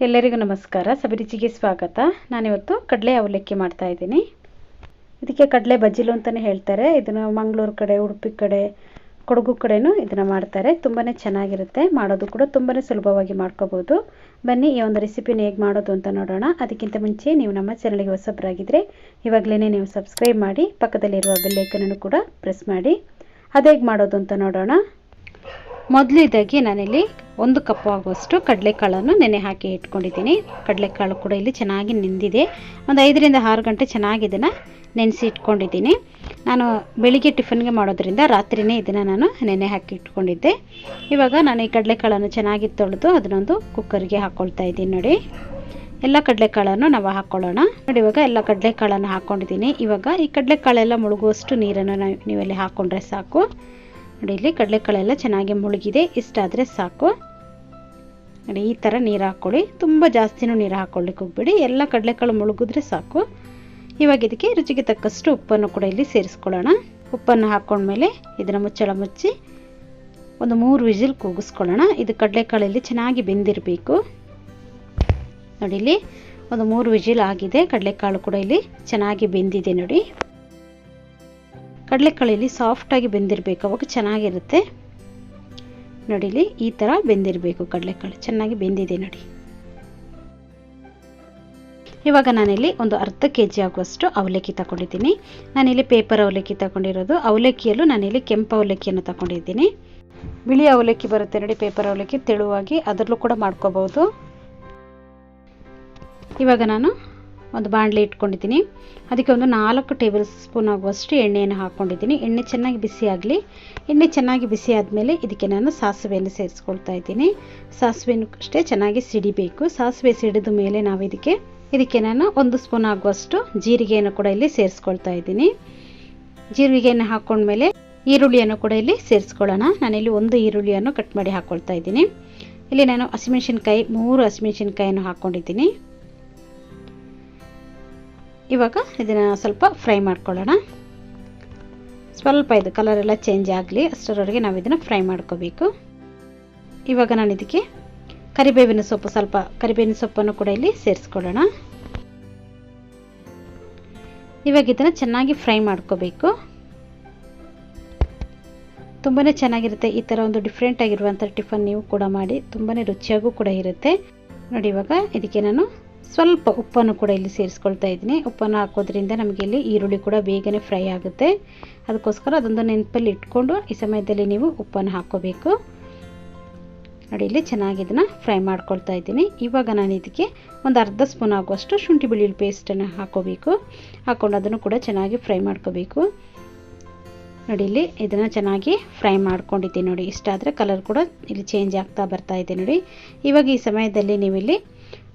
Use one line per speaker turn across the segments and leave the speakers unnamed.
ಎಲ್ಲರಿಗೂ ನಮಸ್ಕಾರ. ಸಬಿ ರುಚಿಗೆ ಸ್ವಾಗತ. ನಾನಿವತ್ತು ಕಡಲೆ ಅವಲಕ್ಕಿ ಮಾಡ್ತಾ ಇದ್ದೀನಿ. ಇದಕ್ಕೆ ಕಡಲೆ ಬಜ್ಜಿಲು ಅಂತಲೇ ಹೇಳ್ತಾರೆ. ಇದನ್ನು ಮಂಗಳೂರು ಕಡೆ, ಉಡುಪಿ ಕಡೆ, ಕೊಡಗು ಕಡೆನೂ ಇದನ್ನು ಮಾಡ್ತಾರೆ. ತುಂಬಾ ಚೆನ್ನಾಗಿರುತ್ತೆ. ಮಾಡೋದು ಕೂಡ ತುಂಬಾ ಸುಲಭವಾಗಿ ಮಾಡ್ಕೋಬೋದು. ಬನ್ನಿ ಈ ಒಂದು ರೆಸಿಪಿನ ಹೇಗೆ ಮಾಡೋದು ಅಂತ ನೋಡೋಣ. ಅದಕ್ಕಿಂತ ಮುಂಚೆ ನೀವು ನಮ್ಮ ಚಾನಲ್ಗೆ ಹೊಸಬರಾಗಿದ್ದರೆ ಇವಾಗಲೇ ನೀವು ಸಬ್ಸ್ಕ್ರೈಬ್ ಮಾಡಿ, ಪಕ್ಕದಲ್ಲಿರುವ ಬೆಲ್ ಐಕನನ್ನು ಕೂಡ ಪ್ರೆಸ್ ಮಾಡಿ. ಅದು ಹೇಗೆ ಮಾಡೋದು ಅಂತ ನೋಡೋಣ. ಮೊದಲಿದಾಗಿ ನಾನಿಲ್ಲಿ 1 ಕಪ್ ಆಗುವಷ್ಟು ಕಡಲೆಕಾಳನ್ನು ನೆನೆ ಹಾಕಿ ಇಟ್ಕೊಂಡಿದ್ದೀನಿ. ಕಡಲೆಕಾಳು ಕೂಡ ಇಲ್ಲಿ ಚೆನ್ನಾಗಿ ನೆಂದಿದೆ. ಒಂದು 5 ರಿಂದ 6 ಗಂಟೆ ಚೆನ್ನಾಗಿ ಇದನ್ನು ನೆನೆಸಿ ಇಟ್ಕೊಂಡಿದ್ದೀನಿ. ನಾನು ಬೆಳಿಗ್ಗೆ ಟಿಫನ್ಗೆ ಮಾಡೋದ್ರಿಂದ ರಾತ್ರಿಯೇ ಇದನ್ನು ನಾನು ನೆನೆ ಹಾಕಿ ಇಟ್ಕೊಂಡಿದ್ದೆ. ಇವಾಗ ನಾನು ಈ ಕಡಲೆಕಾಳನ್ನು ಚೆನ್ನಾಗಿ ತೊಳೆದು ಅದನ್ನೊಂದು ಕುಕ್ಕರ್ಗೆ ಹಾಕ್ಕೊಳ್ತಾ ಇದ್ದೀನಿ. ನೋಡಿ, ಎಲ್ಲ ಕಡಲೆಕಾಳನ್ನು ನಾವು ಹಾಕ್ಕೊಳ್ಳೋಣ. ನೋಡಿ, ಇವಾಗ ಎಲ್ಲ ಕಡಲೆಕಾಳನ್ನು ಹಾಕ್ಕೊಂಡಿದ್ದೀನಿ. ಇವಾಗ ಈ ಕಡಲೆಕಾಳೆಲ್ಲ ಮುಳುಗುವಷ್ಟು ನೀರನ್ನು ನೀವೆಲ್ಲಿ ಹಾಕ್ಕೊಂಡ್ರೆ ಸಾಕು. ನೋಡಿ, ಇಲ್ಲಿ ಕಡಲೆಕಾಳೆಲ್ಲ ಚೆನ್ನಾಗಿ ಮುಳುಗಿದೆ. ಇಷ್ಟಾದರೆ ಸಾಕು. ನೋಡಿ, ಈ ಥರ ನೀರು ಹಾಕ್ಕೊಳ್ಳಿ. ತುಂಬ ಜಾಸ್ತಿನೂ ನೀರು ಹಾಕ್ಕೊಳ್ಳಿಕ್ಕೆ ಹೋಗ್ಬೇಡಿ. ಎಲ್ಲ ಕಡಲೆಕಾಳು ಮುಳುಗಿದ್ರೆ ಸಾಕು. ಇವಾಗ ಇದಕ್ಕೆ ರುಚಿಗೆ ತಕ್ಕಷ್ಟು ಉಪ್ಪನ್ನು ಕೂಡ ಇಲ್ಲಿ ಸೇರಿಸ್ಕೊಳ್ಳೋಣ. ಉಪ್ಪನ್ನು ಹಾಕ್ಕೊಂಡ್ಮೇಲೆ ಇದನ್ನು ಮುಚ್ಚಳ ಮುಚ್ಚಿ ಒಂದು 3 ವಿಸಿಲ್ ಕೂಗಿಸ್ಕೊಳ್ಳೋಣ. ಇದು ಕಡಲೆಕಾಳಲ್ಲಿ ಚೆನ್ನಾಗಿ ಬೆಂದಿರಬೇಕು. ನೋಡಿ, ಇಲ್ಲಿ ಒಂದು 3 ವಿಸಿಲ್ ಆಗಿದೆ. ಕಡಲೆಕಾಳು ಕೂಡ ಇಲ್ಲಿ ಚೆನ್ನಾಗಿ ಬೆಂದಿದೆ. ನೋಡಿ, ಕಡಲೆಕಾಳಲ್ಲಿ ಸಾಫ್ಟಾಗಿ ಬೆಂದಿರಬೇಕು, ಅವಾಗ ಚೆನ್ನಾಗಿರುತ್ತೆ. ನೋಡಿ, ಇಲ್ಲಿ ಈ ಥರ ಬೆಂದಿರಬೇಕು. ಕಡಲೆಕಾಳು ಚೆನ್ನಾಗಿ ಬೆಂದಿದೆ. ನೋಡಿ, ಇವಾಗ ನಾನಿಲ್ಲಿ ಒಂದು ಅರ್ಧ kg ಆಗುವಷ್ಟು ಅವಲಕ್ಕಿ ತಗೊಂಡಿದ್ದೀನಿ. ನಾನಿಲ್ಲಿ ಪೇಪರ್ ಅವಲಕ್ಕಿ ತಗೊಂಡಿರೋದು. ಅವಲಕ್ಕಿಯಲ್ಲೂ ನಾನಿಲ್ಲಿ ಕೆಂಪು ಅವಲಕ್ಕಿಯನ್ನು ತಗೊಂಡಿದ್ದೀನಿ. ಬಿಳಿ ಅವಲಕ್ಕಿ ಬರುತ್ತೆ ನೋಡಿ, ಪೇಪರ್ ಅವಲಕ್ಕಿ, ತೆಳುವಾಗಿ, ಅದರಲ್ಲೂ ಕೂಡ ಮಾಡ್ಕೋಬಹುದು. ಇವಾಗ ನಾನು ಒಂದು ಬಾಣಲೆ ಇಟ್ಕೊಂಡಿದ್ದೀನಿ. ಅದಕ್ಕೆ ಒಂದು 4 ಟೇಬಲ್ ಸ್ಪೂನ್ ಆಗುವಷ್ಟು ಎಣ್ಣೆಯನ್ನು ಹಾಕ್ಕೊಂಡಿದ್ದೀನಿ. ಎಣ್ಣೆ ಚೆನ್ನಾಗಿ ಬಿಸಿ ಆಗಲಿ. ಎಣ್ಣೆ ಚೆನ್ನಾಗಿ ಬಿಸಿ ಆದಮೇಲೆ ಇದಕ್ಕೆ ನಾನು ಸಾಸಿವೆಯನ್ನು ಸೇರಿಸ್ಕೊಳ್ತಾ ಇದ್ದೀನಿ. ಸಾಸಿವೆನೂ ಅಷ್ಟೇ ಚೆನ್ನಾಗಿ ಸಿಡಿಬೇಕು. ಸಾಸಿವೆ ಸಿಡಿದ ಮೇಲೆ ನಾವು ಇದಕ್ಕೆ ನಾನು 1 ಸ್ಪೂನ್ ಆಗುವಷ್ಟು ಜೀರಿಗೆಯನ್ನು ಕೂಡ ಇಲ್ಲಿ ಸೇರಿಸ್ಕೊಳ್ತಾ ಇದ್ದೀನಿ. ಜೀರಿಗೆಯನ್ನು ಹಾಕ್ಕೊಂಡ್ಮೇಲೆ ಈರುಳ್ಳಿಯನ್ನು ಕೂಡ ಇಲ್ಲಿ ಸೇರಿಸ್ಕೊಳ್ಳೋಣ. ನಾನಿಲ್ಲಿ 1 ಈರುಳ್ಳಿಯನ್ನು ಕಟ್ ಮಾಡಿ ಹಾಕ್ಕೊಳ್ತಾ ಇದ್ದೀನಿ. ಇಲ್ಲಿ ನಾನು ಹಸಿಮೆಣಸಿನ್ಕಾಯಿ 3 ಹಸಿಮೆಣಸಿನ್ಕಾಯನ್ನು ಹಾಕ್ಕೊಂಡಿದ್ದೀನಿ. ಇವಾಗ ಇದನ್ನು ಸ್ವಲ್ಪ ಫ್ರೈ ಮಾಡ್ಕೊಳ್ಳೋಣ. ಸ್ವಲ್ಪ ಇದು ಕಲರ್ ಎಲ್ಲ ಚೇಂಜ್ ಆಗಲಿ ಅಷ್ಟರವರೆಗೆ ನಾವು ಇದನ್ನು ಫ್ರೈ ಮಾಡ್ಕೋಬೇಕು. ಇವಾಗ ನಾನು ಇದಕ್ಕೆ ಕರಿಬೇವಿನ ಸೊಪ್ಪು, ಸ್ವಲ್ಪ ಕರಿಬೇವಿನ ಸೊಪ್ಪನ್ನು ಕೂಡ ಇಲ್ಲಿ ಸೇರಿಸ್ಕೊಳ್ಳೋಣ. ಇವಾಗ ಇದನ್ನು ಚೆನ್ನಾಗಿ ಫ್ರೈ ಮಾಡ್ಕೋಬೇಕು. ತುಂಬಾ ಚೆನ್ನಾಗಿರುತ್ತೆ. ಈ ಥರ ಒಂದು ಡಿಫ್ರೆಂಟ್ ಆಗಿರುವಂಥ ಟಿಫನ್ ನೀವು ಕೂಡ ಮಾಡಿ, ತುಂಬಾ ರುಚಿಯಾಗೂ ಕೂಡ ಇರುತ್ತೆ. ನೋಡಿ, ಇವಾಗ ಇದಕ್ಕೆ ನಾನು ಸ್ವಲ್ಪ ಉಪ್ಪನ್ನು ಕೂಡ ಇಲ್ಲಿ ಸೇರಿಸ್ಕೊಳ್ತಾ ಇದ್ದೀನಿ. ಉಪ್ಪನ್ನು ಹಾಕೋದ್ರಿಂದ ನಮಗೆ ಇಲ್ಲಿ ಈರುಳ್ಳಿ ಕೂಡ ಬೇಗನೆ ಫ್ರೈ ಆಗುತ್ತೆ. ಅದಕ್ಕೋಸ್ಕರ ಅದೊಂದು ನೆನಪಲ್ಲಿ ಇಟ್ಕೊಂಡು ಈ ಸಮಯದಲ್ಲಿ ನೀವು ಉಪ್ಪನ್ನು ಹಾಕ್ಕೋಬೇಕು. ನೋಡಿ, ಇಲ್ಲಿ ಚೆನ್ನಾಗಿ ಇದನ್ನು ಫ್ರೈ ಮಾಡ್ಕೊಳ್ತಾ ಇದ್ದೀನಿ. ಇವಾಗ ನಾನು ಇದಕ್ಕೆ ಒಂದು ಅರ್ಧ ಸ್ಪೂನ್ ಆಗುವಷ್ಟು ಶುಂಠಿ ಬೆಳ್ಳುಳ್ಳಿ ಪೇಸ್ಟನ್ನು ಹಾಕೋಬೇಕು. ಹಾಕ್ಕೊಂಡು ಅದನ್ನು ಕೂಡ ಚೆನ್ನಾಗಿ ಫ್ರೈ ಮಾಡ್ಕೋಬೇಕು. ನೋಡಿ, ಇಲ್ಲಿ ಇದನ್ನು ಚೆನ್ನಾಗಿ ಫ್ರೈ ಮಾಡ್ಕೊಂಡಿದ್ದೀನಿ. ನೋಡಿ, ಇಷ್ಟಾದರೆ ಕಲರ್ ಕೂಡ ಇಲ್ಲಿ ಚೇಂಜ್ ಆಗ್ತಾ ಬರ್ತಾ ಇದೆ. ನೋಡಿ, ಇವಾಗ ಈ ಸಮಯದಲ್ಲಿ ನೀವಿಲ್ಲಿ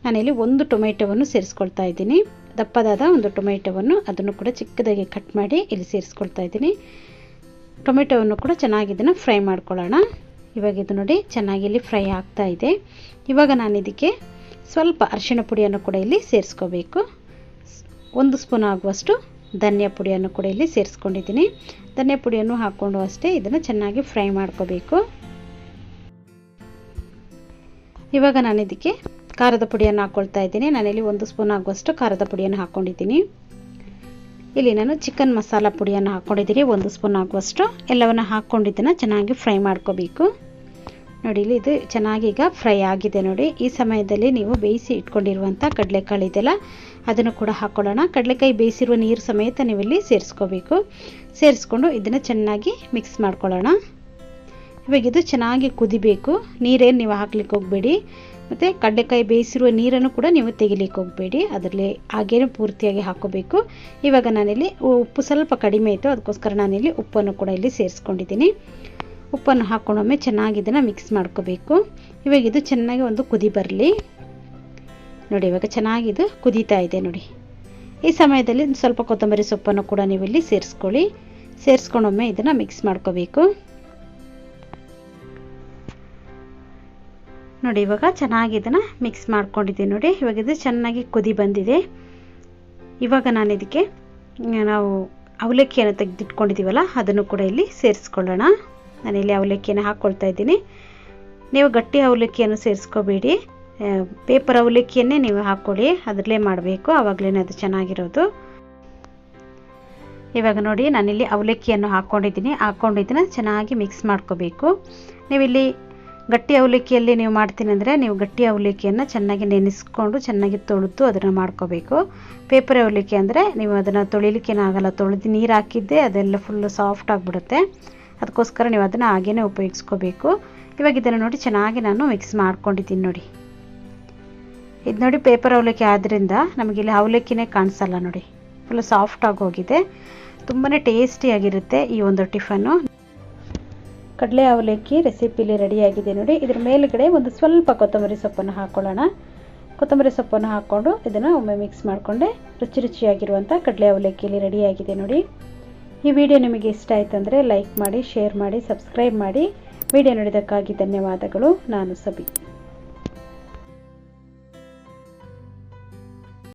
ನಾನಿಲ್ಲಿ 1 ಟೊಮೆಟೊವನ್ನು ಸೇರಿಸ್ಕೊಳ್ತಾ ಇದ್ದೀನಿ. ದಪ್ಪದಾದ 1 ಟೊಮೆಟೊವನ್ನು, ಅದನ್ನು ಕೂಡ ಚಿಕ್ಕದಾಗಿ ಕಟ್ ಮಾಡಿ ಇಲ್ಲಿ ಸೇರಿಸ್ಕೊಳ್ತಾ ಇದ್ದೀನಿ. ಟೊಮೆಟೊವನ್ನು ಕೂಡ ಚೆನ್ನಾಗಿ ಇದನ್ನು ಫ್ರೈ ಮಾಡ್ಕೊಳ್ಳೋಣ. ಇವಾಗ ಇದು ನೋಡಿ ಚೆನ್ನಾಗಿ ಇಲ್ಲಿ ಫ್ರೈ ಆಗ್ತಾ ಇದೆ. ಇವಾಗ ನಾನು ಇದಕ್ಕೆ ಸ್ವಲ್ಪ ಅರಿಶಿಣ ಪುಡಿಯನ್ನು ಕೂಡ ಇಲ್ಲಿ ಸೇರಿಸ್ಕೋಬೇಕು. 1 ಸ್ಪೂನ್ ಆಗುವಷ್ಟು ಧನಿಯಾ ಪುಡಿಯನ್ನು ಕೂಡ ಇಲ್ಲಿ ಸೇರಿಸ್ಕೊಂಡಿದ್ದೀನಿ. ಧನಿಯಾ ಪುಡಿಯನ್ನು ಹಾಕ್ಕೊಂಡು ಅಷ್ಟೇ ಇದನ್ನು ಚೆನ್ನಾಗಿ ಫ್ರೈ ಮಾಡ್ಕೋಬೇಕು. ಇವಾಗ ನಾನು ಇದಕ್ಕೆ ಖಾರದ ಪುಡಿಯನ್ನು ಹಾಕ್ಕೊಳ್ತಾ ಇದ್ದೀನಿ. ನಾನಿಲ್ಲಿ 1 ಸ್ಪೂನ್ ಆಗುವಷ್ಟು ಖಾರದ ಪುಡಿಯನ್ನು ಹಾಕ್ಕೊಂಡಿದ್ದೀನಿ. ಇಲ್ಲಿ ನಾನು ಚಿಕನ್ ಮಸಾಲ ಪುಡಿಯನ್ನು ಹಾಕ್ಕೊಂಡಿದ್ದೀನಿ 1 ಸ್ಪೂನ್ ಆಗುವಷ್ಟು. ಎಲ್ಲವನ್ನು ಹಾಕ್ಕೊಂಡಿದ್ದನ್ನು ಚೆನ್ನಾಗಿ ಫ್ರೈ ಮಾಡ್ಕೋಬೇಕು. ನೋಡಿ, ಇಲ್ಲಿ ಇದು ಚೆನ್ನಾಗಿ ಈಗ ಫ್ರೈ ಆಗಿದೆ. ನೋಡಿ, ಈ ಸಮಯದಲ್ಲಿ ನೀವು ಬೇಯಿಸಿ ಇಟ್ಕೊಂಡಿರುವಂಥ ಕಡಲೆಕಾಳು ಇದೆಯಲ್ಲ, ಅದನ್ನು ಕೂಡ ಹಾಕ್ಕೊಳ್ಳೋಣ. ಕಡಲೆಕಾಯಿ ಬೇಯಿಸಿರುವ ನೀರು ಸಮೇತ ನೀವಿಲ್ಲಿ ಸೇರಿಸ್ಕೋಬೇಕು. ಸೇರಿಸ್ಕೊಂಡು ಇದನ್ನು ಚೆನ್ನಾಗಿ ಮಿಕ್ಸ್ ಮಾಡ್ಕೊಳ್ಳೋಣ. ಇವಾಗ ಇದು ಚೆನ್ನಾಗಿ ಕುದಿಬೇಕು. ನೀರೇನು ನೀವು ಹಾಕ್ಲಿಕ್ಕೆ ಹೋಗಬೇಡಿ. ಮತ್ತು ಕಡಲೆಕಾಯಿ ಬೇಯಿಸಿರುವ ನೀರನ್ನು ಕೂಡ ನೀವು ತೆಗಿಲಿಕ್ಕೆ ಹೋಗಬೇಡಿ. ಅದರಲ್ಲಿ ಹಾಗೇನು ಪೂರ್ತಿಯಾಗಿ ಹಾಕೋಬೇಕು. ಇವಾಗ ನಾನಿಲ್ಲಿ ಉಪ್ಪು ಸ್ವಲ್ಪ ಕಡಿಮೆ ಇತ್ತು, ಅದಕ್ಕೋಸ್ಕರ ನಾನಿಲ್ಲಿ ಉಪ್ಪನ್ನು ಕೂಡ ಇಲ್ಲಿ ಸೇರಿಸ್ಕೊಂಡಿದ್ದೀನಿ. ಉಪ್ಪನ್ನು ಹಾಕ್ಕೊಂಡೊಮ್ಮೆ ಚೆನ್ನಾಗಿ ಇದನ್ನು ಮಿಕ್ಸ್ ಮಾಡ್ಕೋಬೇಕು. ಇವಾಗ ಇದು ಚೆನ್ನಾಗಿ ಒಂದು ಕುದಿ ಬರಲಿ. ನೋಡಿ, ಇವಾಗ ಚೆನ್ನಾಗಿ ಇದು ಕುದೀತಾ ಇದೆ. ನೋಡಿ, ಈ ಸಮಯದಲ್ಲಿ ಸ್ವಲ್ಪ ಕೊತ್ತಂಬರಿ ಸೊಪ್ಪನ್ನು ಕೂಡ ನೀವು ಇಲ್ಲಿ ಸೇರಿಸ್ಕೊಳ್ಳಿ. ಸೇರಿಸ್ಕೊಂಡೊಮ್ಮೆ ಇದನ್ನು ಮಿಕ್ಸ್ ಮಾಡ್ಕೋಬೇಕು. ನೋಡಿ, ಇವಾಗ ಚೆನ್ನಾಗಿ ಇದನ್ನು ಮಿಕ್ಸ್ ಮಾಡ್ಕೊಂಡಿದ್ದೀನಿ. ನೋಡಿ, ಇವಾಗ ಇದು ಚೆನ್ನಾಗಿ ಕುದಿ ಬಂದಿದೆ. ಇವಾಗ ನಾನು ಇದಕ್ಕೆ ನಾವು ಅವಲಕ್ಕಿಯನ್ನು ತೆಗೆದಿಟ್ಕೊಂಡಿದ್ದೀವಲ್ಲ, ಅದನ್ನು ಕೂಡ ಇಲ್ಲಿ ಸೇರಿಸ್ಕೊಳ್ಳೋಣ. ನಾನಿಲ್ಲಿ ಅವಲಕ್ಕಿಯನ್ನು ಹಾಕ್ಕೊಳ್ತಾ ಇದ್ದೀನಿ. ನೀವು ಗಟ್ಟಿ ಅವಲಕ್ಕಿಯನ್ನು ಸೇರಿಸ್ಕೋಬೇಡಿ. ಪೇಪರ್ ಅವಲಕ್ಕಿಯನ್ನೇ ನೀವು ಹಾಕ್ಕೊಳ್ಳಿ, ಅದರಲ್ಲೇ ಮಾಡಬೇಕು, ಆವಾಗಲೇ ಅದು ಚೆನ್ನಾಗಿರೋದು. ಇವಾಗ ನೋಡಿ ನಾನಿಲ್ಲಿ ಅವಲಕ್ಕಿಯನ್ನು ಹಾಕ್ಕೊಂಡಿದ್ದೀನಿ ಚೆನ್ನಾಗಿ ಮಿಕ್ಸ್ ಮಾಡ್ಕೋಬೇಕು. ನೀವಿಲ್ಲಿ ಗಟ್ಟಿ ಅವಲಕ್ಕಿಯಲ್ಲಿ ನೀವು ಮಾಡ್ತೀನಿ ಅಂದರೆ ನೀವು ಗಟ್ಟಿ ಅವಲಕ್ಕಿಯನ್ನು ಚೆನ್ನಾಗಿ ನೆನೆಸ್ಕೊಂಡು ಚೆನ್ನಾಗಿ ತೊಳೆದು ಅದನ್ನು ಮಾಡ್ಕೋಬೇಕು. ಪೇಪರ್ ಅವಲಕ್ಕಿ ಅಂದರೆ ನೀವು ಅದನ್ನು ತೊಳಿಲಿಕ್ಕೇನಾಗಲ್ಲ, ತೊಳೆದು ನೀರು ಹಾಕಿದ್ದೆ ಅದೆಲ್ಲ ಫುಲ್ಲು ಸಾಫ್ಟ್ ಆಗಿಬಿಡುತ್ತೆ. ಅದಕ್ಕೋಸ್ಕರ ನೀವು ಅದನ್ನು ಹಾಗೇ ಉಪಯೋಗಿಸ್ಕೋಬೇಕು. ಇವಾಗ ಇದನ್ನು ನೋಡಿ ಚೆನ್ನಾಗಿ ನಾನು ಮಿಕ್ಸ್ ಮಾಡ್ಕೊಂಡಿದ್ದೀನಿ ನೋಡಿ. ಇದು ನೋಡಿ ಪೇಪರ್ ಅವಲಕ್ಕಿ ಆದ್ದರಿಂದ ನಮಗಿಲ್ಲಿ ಅವಲಕ್ಕಿನೇ ಕಾಣಿಸಲ್ಲ ನೋಡಿ, ಫುಲ್ ಸಾಫ್ಟ್ ಆಗಿ ಹೋಗಿದೆ. ತುಂಬಾ ಟೇಸ್ಟಿಯಾಗಿರುತ್ತೆ ಈ ಒಂದು ಟಿಫನ್ನು. ಕಡಲೆ ಅವಲಕ್ಕಿ ರೆಸಿಪಿಲಿ ರೆಡಿಯಾಗಿದೆ ನೋಡಿ. ಇದ್ರ ಮೇಲುಗಡೆ ಒಂದು ಸ್ವಲ್ಪ ಕೊತ್ತಂಬರಿ ಸೊಪ್ಪನ್ನು ಹಾಕ್ಕೊಳ್ಳೋಣ. ಕೊತ್ತಂಬರಿ ಸೊಪ್ಪನ್ನು ಹಾಕ್ಕೊಂಡು ಇದನ್ನು ಒಮ್ಮೆ ಮಿಕ್ಸ್ ಮಾಡಿಕೊಂಡೆ ರುಚಿಯಾಗಿರುವಂಥ ಕಡಲೆ ಅವಲಕ್ಕಿಲಿ ರೆಡಿಯಾಗಿದೆ ನೋಡಿ. ಈ ವಿಡಿಯೋ ನಿಮಗೆ ಇಷ್ಟ ಆಯಿತು ಅಂದರೆ ಲೈಕ್ ಮಾಡಿ, ಶೇರ್ ಮಾಡಿ, ಸಬ್ಸ್ಕ್ರೈಬ್ ಮಾಡಿ. ವಿಡಿಯೋ ನೋಡಿದ್ದಕ್ಕಾಗಿ ಧನ್ಯವಾದಗಳು. ನಾನು ಸಬಿ.